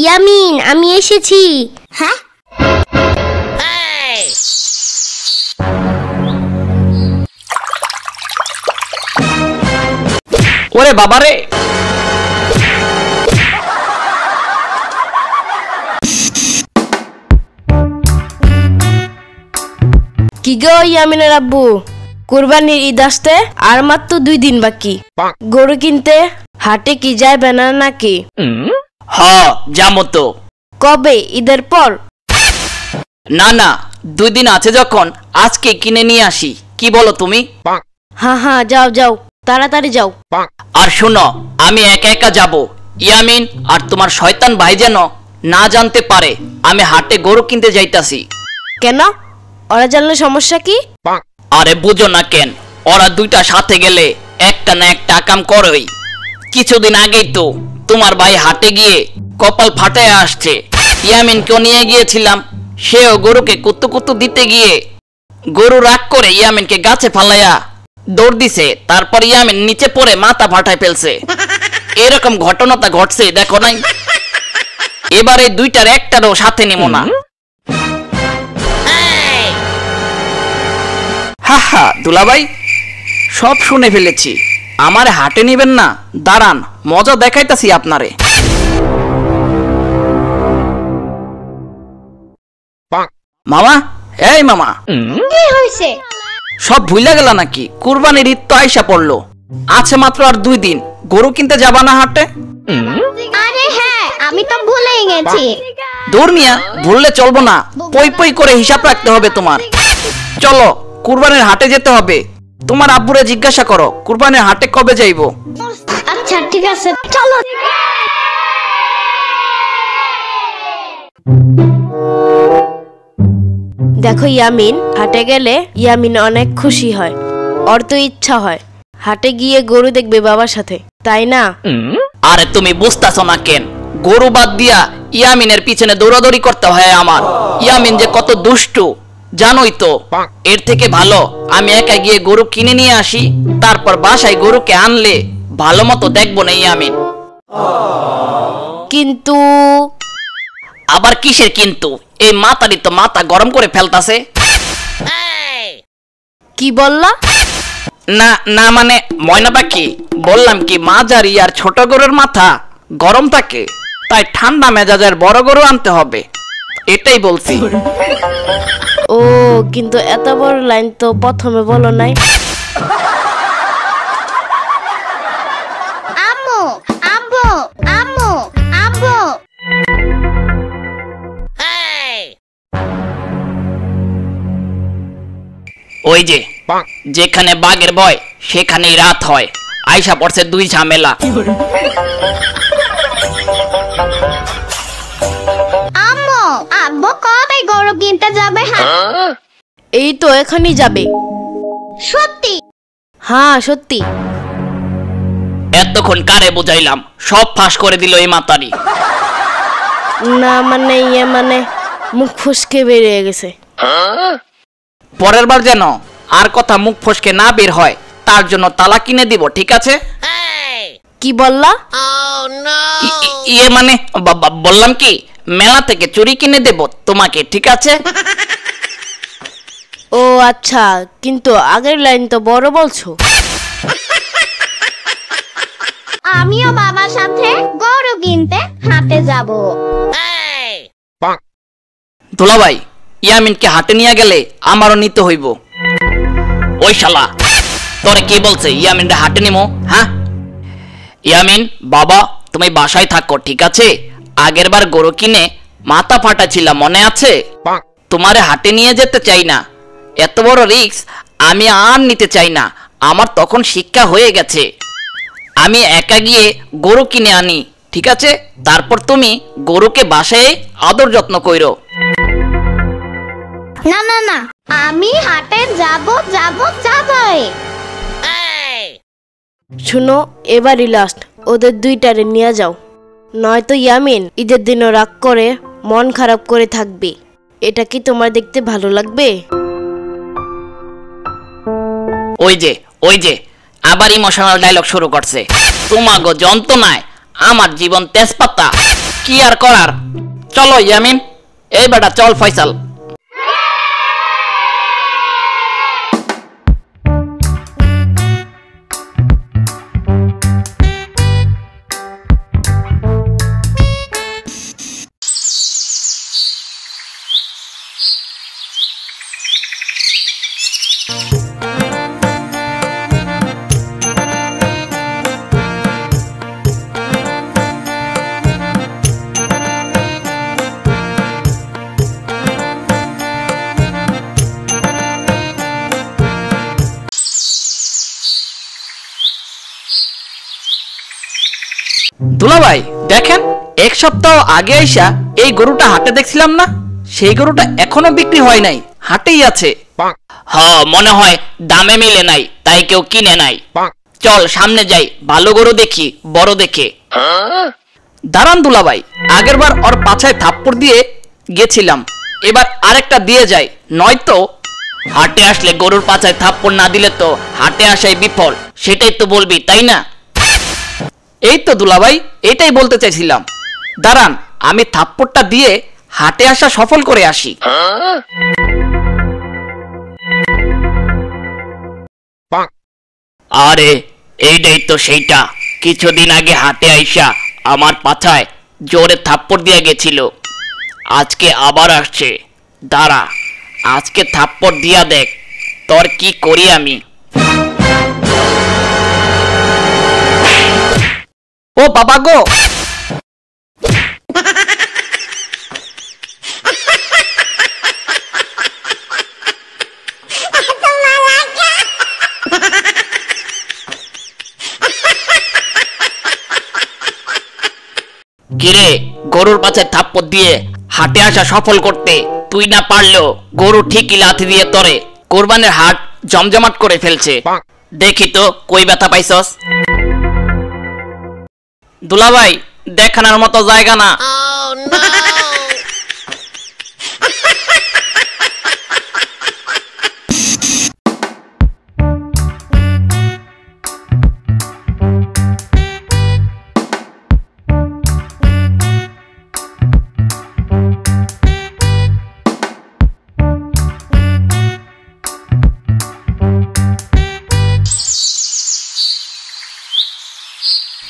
ইয়ামিন, আমি এসেছি। হ্যাঁ, ওরে বাবারে, কি গো ইয়ামিনের আব্বু, কুরবানির ঈদ আসতে আর মাত্র 2 দিন বাকি। গরু কিনতে হাটে কি যাবে না নাকি? হ যাবো তো। কবে? ঈদের পর? না না, 2 দিন আছে যখন আজকে কিনে নিয়ে আসি, কি বলো তুমি? হ্যাঁ হ্যাঁ, যাও যাও, তাড়াতাড়ি যাও। আর শোনো, আমি একা একা যাব। ইয়ামিন আর তোমার শয়তান ভাই যেন না জানতে পারে আমি হাটে গরু কিনতে যাইতাছি। কেন? ওরা জানলে সমস্যা কি? আরে বুঝো না কেন, ওরা দুইটা সাথে গেলে একটা না একটা কাম করই। কিছুদিন আগেই তো তোমার ভাই হাটে গিয়ে কপাল ফাটায় আসছে। ইয়ামিনকেও নিয়ে গিয়েছিলাম, সেও গরুকে কুত্তু কুত্তু দিতে গিয়ে গরু রাগ করে ইয়ামিনকে গাছে ফালাইয়া দৌড় দিছে। তারপর ইয়ামিন নিচে পড়ে মাথা ফাটায় ফেলছে। এরকম ঘটনাটা ঘটছে, দেখো নাই? এবারে দুইটার একটারও সাথে নিব না। হা হা, দুলাভাই সব শুনে ফেলেছি। আমারে হাটে নিবেন না? দাঁড়ান, মজা দেখাইতাছি আপনারে। মামা, এই মামা, কি হইছে? সব ভুইলা গেলা নাকি? কুরবানির ঈদ তো আইসা পড়লো, আছে মাত্র আর 2 দিন। গরু কিনতে যাবা না হাটে? আরে হ্যাঁ, আমি তো ভুলেই গেছি। দূর মিয়া, ভুললে চলবো না, পই পই করে হিসাব রাখতে হবে তোমার। চলো, কুরবানির হাটে যেতে হবে। তোমার আব্বুরে জিজ্ঞাসা করো কুরবানির হাটে কবে যাইবো। আচ্ছা ঠিক আছে, চলো। দেখো ইয়ামিন, হাটে গেলে ইয়ামিন অনেক খুশি হয়। ওর তো ইচ্ছা হয় হাটে গিয়ে গরু দেখবে বাবার সাথে, তাই না? আরে তুমি বুঝতাছো না কেন? গরু বাদ দিয়া ইয়ামিনের পিছনে দৌড়াদৌড়ি করতে হয় আমার। ইয়ামিন যে কত দুষ্টু জানোই তো। এর থেকে ভালো আমি একা গিয়ে গরু কিনে নিয়ে আসি, তারপর বাসায় গরুকে আনলে ভালো মতো দেখবো না ইয়ামিন। কিন্তু আবার কিসের কিন্তু? এই মাতারি তো মাথা গরম করে ফেলতাছে। কি বললা? না না, মানে ময়না পাখি, বললাম কি মাঝারি আর ছোট গরুর মাথা গরম থাকে, তাই ঠান্ডা মেজাজের বড় গরু আনতে হবে, এটাই বলছি। ও, কিন্তু এত বড় লাইন তো প্রথমে বলো নাই। আম্মু, আব্বু, আম্মু, আব্বু। ওই যে, যেখানে বাঘের ভয় সেখানেই রাত হয়। আইসা পড়ছে 2 ঝামেলা। আম্মু, আব্বু কবে গরু কিনতে যাবে? হ্যাঁ, এই তো এখনই যাবে। সত্যি? হ্যাঁ সত্যি। এতক্ষণ কারে বুঝাইলাম, সব ফাঁস করে দিল এই মাতারি। না মানে মানে মুখ ফসকে বেরিয়ে গেছে। পরের বার যেন আর কথা মুখ ফসকে না বের হয়, তার জন্য তালা কিনে দিব, ঠিক আছে? কি বললা? ইয়ে মানে বললাম কি, মেলা থেকে চুরি কিনে দেব তোমাকে, ঠিক আছে? ও আচ্ছা, কিন্তু আগের লাইন তো বড় বলছো। আমিও বাবার সাথে গরু কিনতে হাটে যাব। দুলাভাই, ইয়ামিনকে হাটে নিয়ে গেলে আমারও নিতে হইব। ওই শালা, তোরে কে বলছে ইয়ামিনটা হাটে নিমো? হ্যাঁ ইয়ামিন, বাবা তুমি বাসায় থাকো, ঠিক আছে? আগের বার গরু কিনে মাথা ফাটাছিলাম, মনে আছে? তোমারে হাটে নিয়ে যেতে চাই না, এত বড় রিস্ক আমি আর নিতে চাই না। আমার তখন শিক্ষা হয়ে গেছে, আমি একা গিয়ে গরু কিনে আনি, ঠিক আছে? তারপর তুমি গরুকে বাসায় আদর যত্ন কইরো। না না না, আমি হাটে যাব যাব যাবই। শুনো, এবারই লাস্ট, ওদের 2টারে নিয়ে যাও, নয়তো ইয়ামিন ঈদের দিনও রাগ করে মন খারাপ করে থাকবে। এটা কি তোমার দেখতে ভালো লাগবে? ওই যে আবার ইমোশনাল ডায়লগ শুরু করছে। তোমাগো যন্ত্রণায় আমার জীবন তেজপাতা। কি আর করার, চলো ইয়ামিন, এই বেটা চল ফয়সাল। দুলাভাই দেখেন, এক সপ্তাহ আগে আইসা এই গরুটা হাটে দেখছিলাম না, সেই গরুটা এখনো বিক্রি হয় নাই, হাটেই আছে। হ্যাঁ মনে হয় দামে মিলে নাই, তাই কেউ কিনে নাই। চল সামনে যাই, ভালো গরু দেখি, বড় দেখে। দাঁড়ান দুলাভাই, আগের বার ওর পাছায় থাপ্পড় দিয়ে গেছিলাম, এবার আরেকটা দিয়ে যাই, নয়তো হাটে আসলে গরুর পাছায় থাপ্পড় না দিলে তো হাটে আসাই বিফল, সেটাই তো বলবি তাই না? এই তো দুলাভাই, এটাই বলতে চাইছিলাম। দাঁড়ান আমি থাপ্পড়টা দিয়ে হাটে আসা সফল করে আসি। আরে এইটাই তো সেইটা, কিছুদিন আগে হাটে আইসা আমার পাছায় জোরে থাপ্পড় দিয়ে গেছিল, আজকে আবার আসছে। দাঁড়া আজকে থাপ্পড় দিয়া দেখ তোর কি করি আমি। ও বাবা গো, কিরে গরুর পাছে থাপ্পড় দিয়ে হাটে আসা সফল করতে তুই না পারলেও গরু ঠিকই লাথি দিয়ে তরে কোরবানের হাট জমজমাট করে ফেলছে। দেখি তো কই ব্যথা পাইছস। দুলাভাই দেখানোর মতো জায়গা না।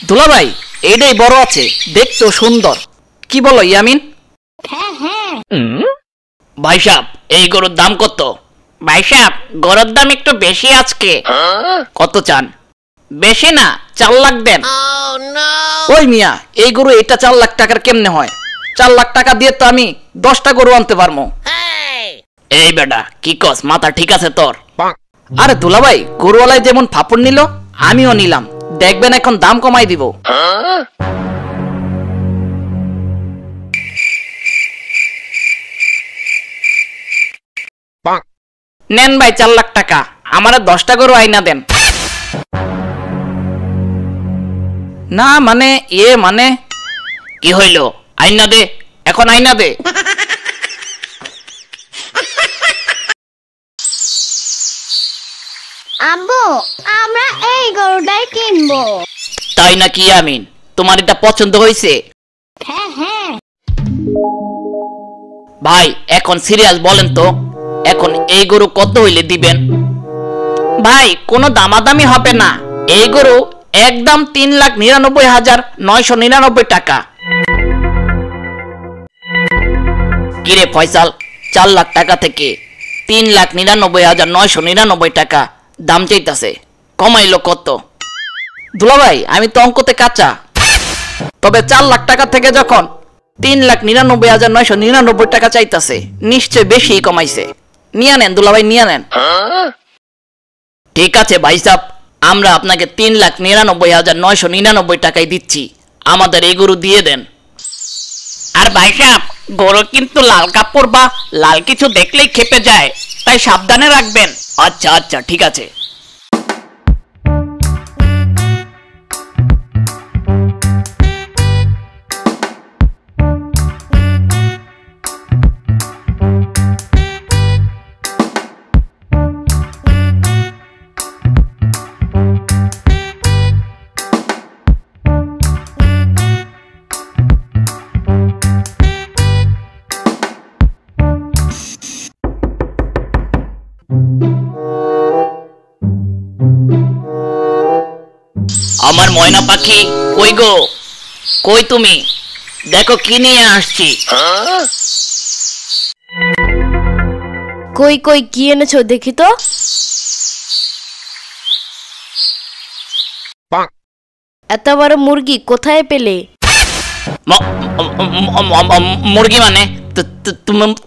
দুলাভাই এইটাই বড় আছে, দেখতো সুন্দর, কি বলো ইয়ামিন? ভাই সাহেব এই গরুর দাম কত? ভাই সাহেব গরুর দাম একটু বেশি আজকে। কত চান? বেশি না, 4 লাখ দেন। ওই মিয়া, এই গরু এটা 4 লাখ টাকার কেমনে হয়? 4 লাখ টাকা দিয়ে তো আমি 10টা গরু আনতে পারবো। এই বেটা কি কস, মাথা ঠিক আছে তোর? আরে দুলাভাই গরুওয়ালাই যেমন ফাপড় নিল আমিও নিলাম, দেখবেন এখন দাম কমাই দিব। নেন ভাই 4 লাখ টাকা, আমার 10টা গরু আইনা দেন। না মানে মানে কি হইল? আইনা দে, এখন আইনা দে। আব্বু আমরা এই গরুটাই কিনবো। তাই নাকি ইয়ামিন, তোমার এটা পছন্দ হয়েছে? হ্যাঁ হ্যাঁ। ভাই এখন সিরিয়াস বলেন তো, এখন এই গরু কত হইলে দিবেন? ভাই কোনো দামাদামি হবে না, এই গরু একদম 3,99,999 টাকা। কিরে ফয়সাল, 4 লাখ টাকা থেকে 3,99,999 টাকা দাম চাইতাছে, কমাইলো কত? দুলাভাই আমি তো অঙ্কতে কাঁচা, তবে 4 লাখ টাকা থেকে যখন 3,99,999 টাকা চাইতাছে, নিশ্চয় বেশি কমাইছে। নিয়ে নেন দুলাভাই, নিয়ে নেন। ঠিক আছে ভাই সাহেব, আমরা আপনাকে 3,99,999 টাকায় দিচ্ছি, আমাদের এই গরু দিয়ে দেন। আর ভাই সাহেব গরু কিন্তু লাল কাপড় বা লাল কিছু দেখলেই খেপে যায়, তাই সাবধানে রাখবেন। আচ্ছা আচ্ছা ঠিক আছে। ময়না পাখি কই গো, কই তুমি? দেখো কি নিয়ে আসছি। কই কই কি এনেছো দেখি তো। এত বড় মুরগি কোথায় পেলে? মুরগি মানে?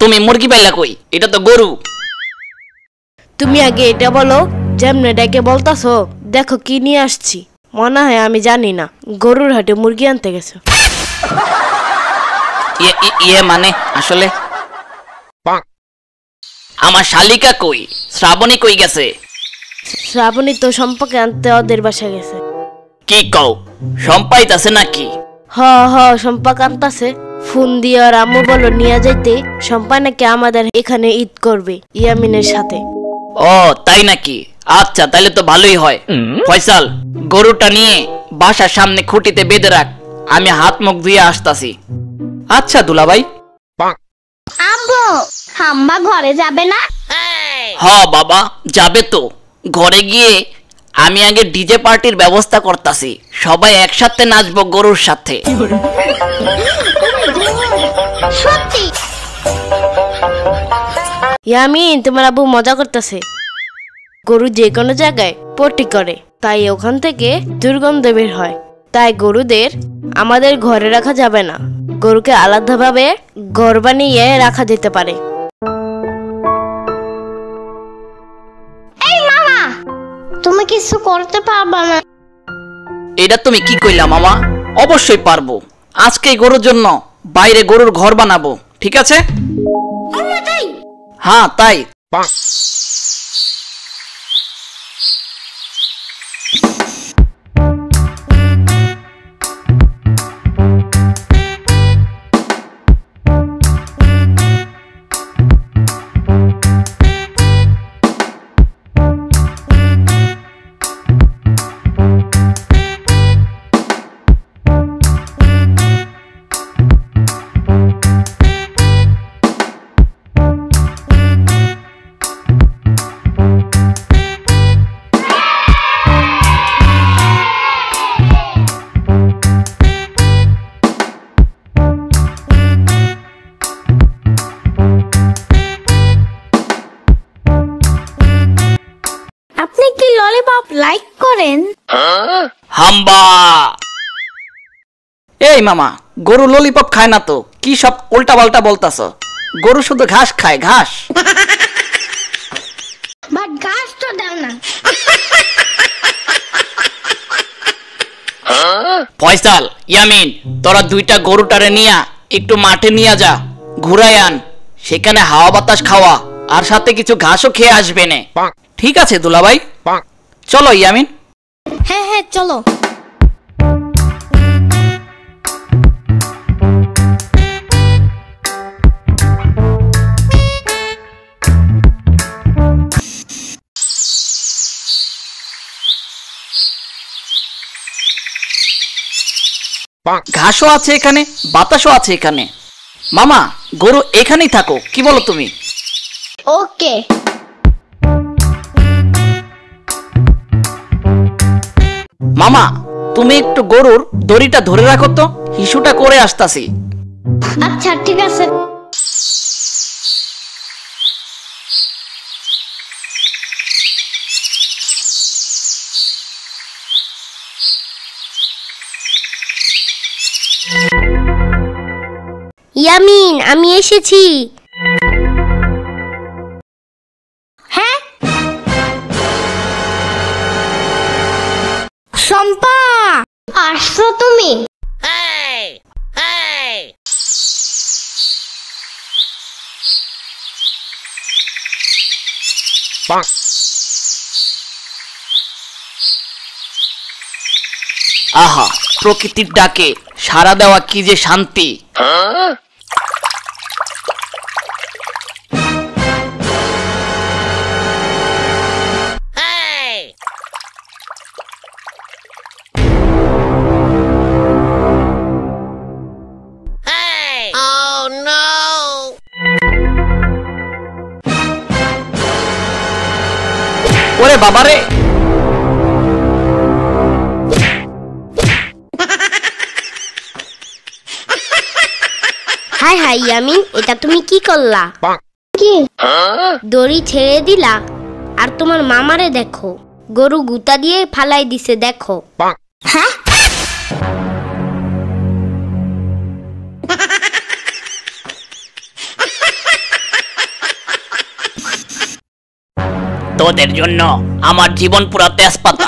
তুমি মুরগি পাইলা কই? এটা তো গরু। তুমি আগে এটা বলো, যেমনে ডেকে বলতাছো দেখো কি নিয়ে আসছি। মনে হয় আমি জানি না, গরুর হাটে মুরগি আনতে গেছো। ইয়ে মানে আসলে আমার শালিকা কই, শ্রাবণী কই গেছে? শ্রাবণী তো সম্পর্কে আনতে ওদের বাসায় গেছে। কি কও, সম্পাইতাছে নাকি? হ হ সম্পর্ক আনতাছে। ফোন দিয়ে আর আম্মু বলো নিয়ে যাইতে, সম্পা নাকি আমাদের এখানে ঈদ করবে ইয়ামিনের সাথে। ও তাই নাকি? আচ্ছা তাহলে তো ভালোই হয়। ফয়সাল, গরুটা নিয়ে বাসার সামনে খুঁটিতে বেঁধে রাখ, আমি হাত মুখ ধুয়ে আসতাছি। আচ্ছা দুলাভাই। আব্বু, হাম্বা ঘরে যাবে না? হ বাবা যাবে তো। ঘরে গিয়ে আমি আগে ডিজে পার্টির ব্যবস্থা করতাছি, সবাই একসাথে নাচবো গরুর সাথে। সত্যি? ইয়ামিন, তোমার আব্বু মজা করতেছে। গরু যে কোনো জায়গায় পটি করে, তাই ওখান থেকে দুর্গন্ধ বের হয়। তাই গরুদের আমাদের ঘরে রাখা যাবে না, গরুকে আলাদাভাবে ঘর বানিয়ে রাখা যেতে পারে। এই মামা, তুমি কিছু করতে পারবা না? এটা তুমি কি কইলা মামা? অবশ্যই পারবো। আজকে গরুর জন্য বাইরে গরুর ঘর বানাবো, ঠিক আছে? হ্যাঁ তাই। আপনি কি ললিপপ লাইক করেন? হাম্বা। এই মামা, গরু ললিপপ খায় না তো, কি সব উল্টা পাল্টা বলতাছ? গরু শুধু ঘাস খায়, ঘাস। বাট ঘাস তো দাও না। ফয়সাল, ইয়ামিন, তোরা দুইটা গরুটারে নিয়া একটু মাঠে নিয়ে যা, ঘুরাই আন, সেখানে হাওয়া বাতাস খাওয়া আর সাথে কিছু ঘাসও খেয়ে আসবে নে। ঠিক আছে দুলাভাই, চলো ইয়ামিন। হ্যাঁ হ্যাঁ চলো। ঘাসও আছে এখানে, বাতাসও আছে এখানে। মামা, গরু এখানেই থাকো, কি বলো তুমি? ওকে। মামা, তুমি একটু গরুর দড়িটা ধরে রাখো তো, হিসুটা করে আসতাছি। আচ্ছা ঠিক আছে। ইয়ামিন, আমি এসেছি। হ্যাঁ শম্পা, আসছো তুমি? আহা, প্রকৃতির ডাকে সাড়া দেওয়া কি যে শান্তি। ওরে বাবারে, হাই হাই ইয়ামিন, এটা তুমি কি করলা? কি দড়ি ছেড়ে দিলা? আর তোমার মামারে দেখো, গরু গুতা দিয়ে ফালাই দিছে, দেখো। হ্যাঁ, তোদের জন্য আমার জীবন পুরা তেজপাতা।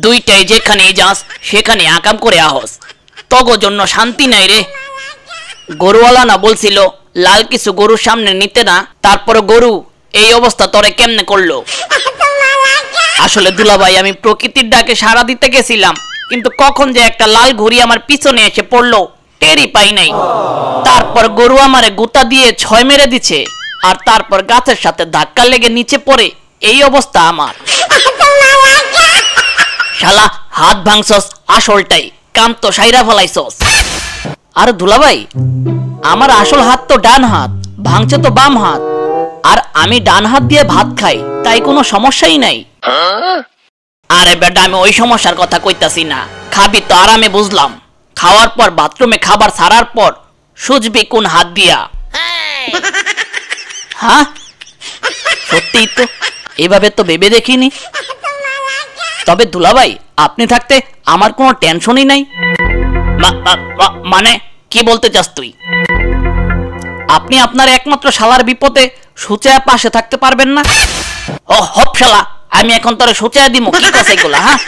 দুইটাই যেখানে যাস সেখানে আকাম করে আহস, তগো জন্য শান্তি নাই রে। গরুওয়ালা না বলছিল লাল কিছু গরুর সামনে নিতে না, তারপর গরু এই অবস্থা তোরে কেমনে করলো? আসলে দুলাভাই, আমি প্রকৃতির ডাকে সাড়া দিতে গেছিলাম, কিন্তু কখন যে একটা লাল ঘুড়ি আমার পিছনে এসে পড়লো টেরই পাই নাই। তারপর গরু আমারে গুতা দিয়ে 6 মেরে দিছে, আর তারপর গাছের সাথে ধাক্কা লেগে নিচে পড়ে এই অবস্থা আমার। শালা হাত ভাঙছস আসলটাই, কাম তো সাইরা ফলাইছস। আর দুলাভাই, আমার আসল হাত তো ডান হাত, ভাঙছে তো বাম হাত, আর আমি ডান হাত দিয়ে ভাত খাই, তাই কোনো সমস্যাই নাই। আরে বেটা, আমি ওই সমস্যার কথা কইতাছি না। খাবি তো আরামে বুঝলাম, খাওয়ার পর বাথরুমে খাবার ছাড়ার পর সুজবি কোন হাত দিয়া? হ্যাঁ, সত্যিই তো, এভাবে তো ভেবে দেখিনি। তবে দুলাভাই, আপনি থাকতে আমার কোনো টেনশনই নাই। মানে কি বলতে চাস তুই? আপনি আপনার একমাত্র শালার বিপদে সুচায়া পাশে থাকতে পারবেন না? ও হপ শালা, আমি এখন তোরে সুচায়া দিমু, কি কথা এগুলা? হ্যাঁ,